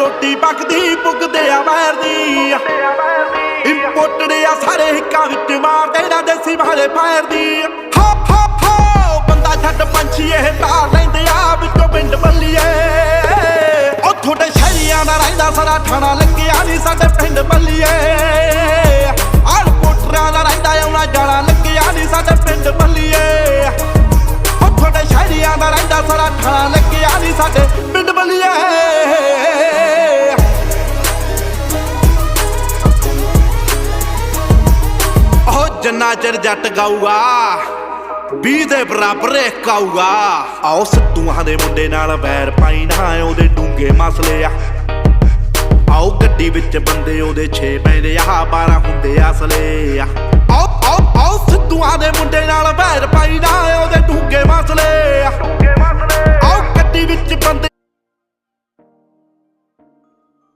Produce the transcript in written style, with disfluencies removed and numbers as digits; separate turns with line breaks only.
रोटी पकदी पुगदे आ वैर दी इंपोर्टेड आ सारे हिक्कां विच मारदे ना देसी मारे फायर दी हो बंदा छड्ड पंछी इह तार लैंदे आ विचों पिंड बल्लीए ओ थोड़े शहरियां दा रहिंदा सारा ठाणा लग्गिआ नी साडे पिंड बल्लीए आल पोटरां दा रहिंदा आउणा जाणा लग्गिआ नी साडे पिंड बल्लीए ओ थोड़े शहरियां दा रहिंदा सारा ठाणा लग्गिआ नी साडे पिंड बल्लीए जिन्ना चिर जट गाऊगा 20 दे बराबर एक आऊगा आओ सिद्धूआं दे मुंडे नाल वैर पाई ना ओहदे डूंगे मसले आ आओ गड्डी विच बंदे ओहदे 6 पैंदे आ 12 हुंदे असले आओ सिद्धूआं दे मुंडे नाल वैर पाई ना ओहदे डूंगे मसले आ आओ गड्डी विच बंदे